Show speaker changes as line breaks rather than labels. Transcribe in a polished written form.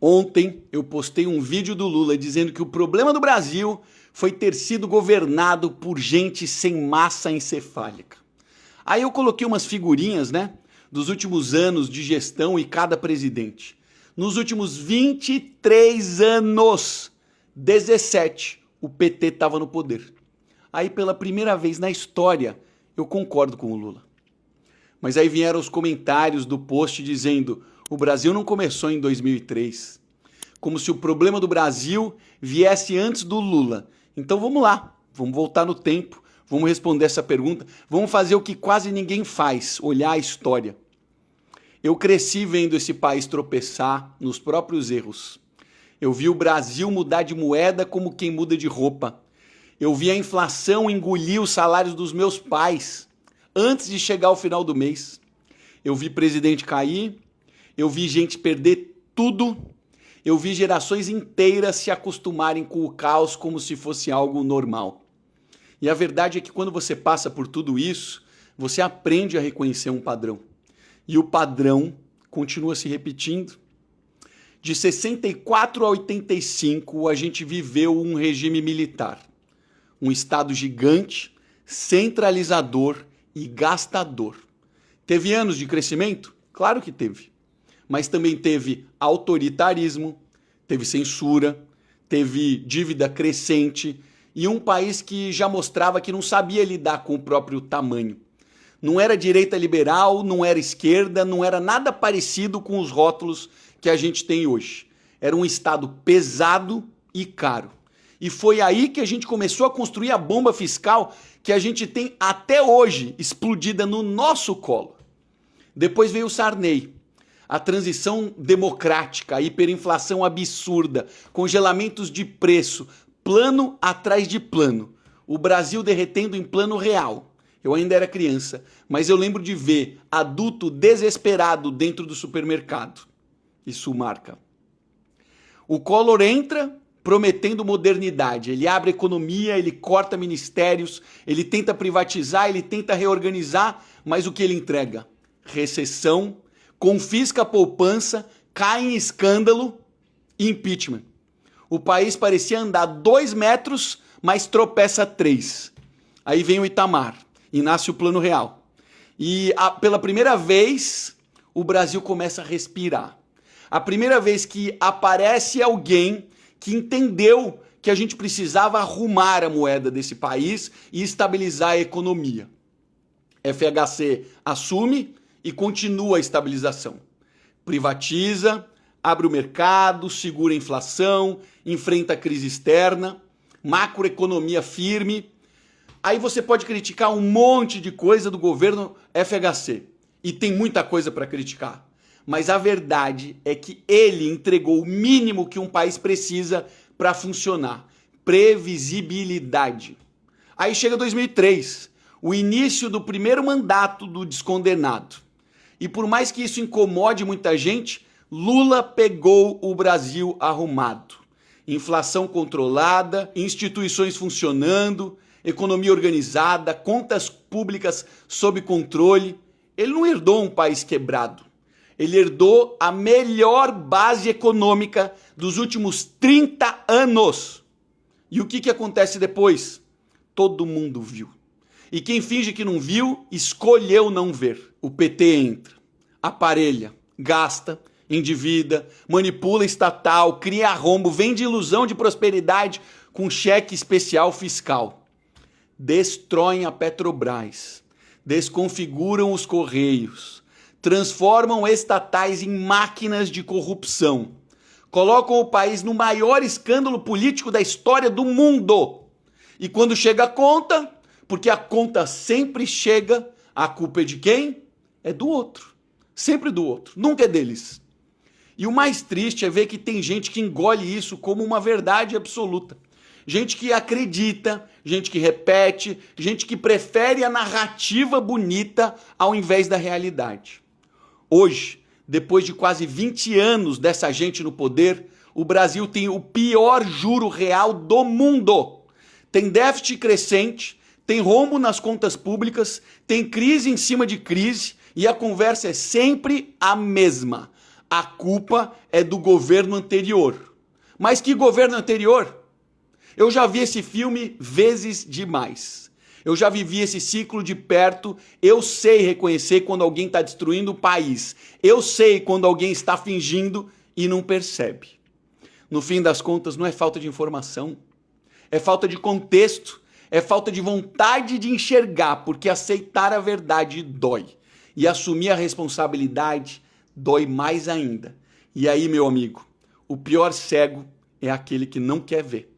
Ontem eu postei um vídeo do Lula dizendo que o problema do Brasil foi ter sido governado por gente sem massa encefálica. Aí eu coloquei umas figurinhas, dos últimos anos de gestão e cada presidente. Nos últimos 23 anos, 17, o PT estava no poder. Aí pela primeira vez na história, eu concordo com o Lula. Mas aí vieram os comentários do post dizendo: o Brasil não começou em 2003. Como se o problema do Brasil viesse antes do Lula. Então vamos lá, vamos voltar no tempo, vamos responder essa pergunta, vamos fazer o que quase ninguém faz, olhar a história. Eu cresci vendo esse país tropeçar nos próprios erros. Eu vi o Brasil mudar de moeda como quem muda de roupa. Eu vi a inflação engolir os salários dos meus pais antes de chegar ao final do mês. Eu vi presidente cair, eu vi gente perder tudo, eu vi gerações inteiras se acostumarem com o caos como se fosse algo normal. E a verdade é que quando você passa por tudo isso, você aprende a reconhecer um padrão. E o padrão continua se repetindo. De 64 a 85, a gente viveu um regime militar. Um Estado gigante, centralizador e gastador. Teve anos de crescimento? Claro que teve. Mas também teve autoritarismo, teve censura, teve dívida crescente e um país que já mostrava que não sabia lidar com o próprio tamanho. Não era direita liberal, não era esquerda, não era nada parecido com os rótulos que a gente tem hoje. Era um Estado pesado e caro. E foi aí que a gente começou a construir a bomba fiscal que a gente tem até hoje explodida no nosso colo. Depois veio o Sarney. A transição democrática, a hiperinflação absurda, congelamentos de preço, plano atrás de plano. O Brasil derretendo em plano real. Eu ainda era criança, mas eu lembro de ver adulto desesperado dentro do supermercado. Isso marca. O Collor entra prometendo modernidade. Ele abre economia, ele corta ministérios, ele tenta privatizar, ele tenta reorganizar, mas o que ele entrega? Recessão, confisca a poupança, cai em escândalo e impeachment. O país parecia andar 2 metros, mas tropeça 3. Aí vem o Itamar e nasce o Plano Real. E pela primeira vez, o Brasil começa a respirar. A primeira vez que aparece alguém que entendeu que a gente precisava arrumar a moeda desse país e estabilizar a economia. FHC assume e continua a estabilização. Privatiza, abre o mercado, segura a inflação, enfrenta a crise externa, macroeconomia firme. Aí você pode criticar um monte de coisa do governo FHC. E tem muita coisa para criticar. Mas a verdade é que ele entregou o mínimo que um país precisa para funcionar. Previsibilidade. Aí chega 2003, o início do primeiro mandato do descondenado. E por mais que isso incomode muita gente, Lula pegou o Brasil arrumado. Inflação controlada, instituições funcionando, economia organizada, contas públicas sob controle. Ele não herdou um país quebrado. Ele herdou a melhor base econômica dos últimos 30 anos. E o que acontece depois? Todo mundo viu. E quem finge que não viu, escolheu não ver. O PT entra, aparelha, gasta, endivida, manipula estatal, cria rombo, vende ilusão de prosperidade com cheque especial fiscal. Destroem a Petrobras, desconfiguram os Correios, transformam estatais em máquinas de corrupção, colocam o país no maior escândalo político da história do mundo. E quando chega a conta, porque a conta sempre chega, a culpa é de quem? É do outro. Sempre do outro, nunca é deles. E o mais triste é ver que tem gente que engole isso como uma verdade absoluta. Gente que acredita, gente que repete, gente que prefere a narrativa bonita ao invés da realidade. Hoje, depois de quase 20 anos dessa gente no poder, o Brasil tem o pior juro real do mundo. Tem déficit crescente, tem rombo nas contas públicas, tem crise em cima de crise e a conversa é sempre a mesma. a culpa é do governo anterior. Mas que governo anterior? Eu já vi esse filme vezes demais. Eu já vivi esse ciclo de perto. Eu sei reconhecer quando alguém está destruindo o país. Eu sei quando alguém está fingindo e não percebe. No fim das contas, não é falta de informação. É falta de contexto. É falta de vontade de enxergar, porque aceitar a verdade dói. E assumir a responsabilidade dói mais ainda. E aí, meu amigo, o pior cego é aquele que não quer ver.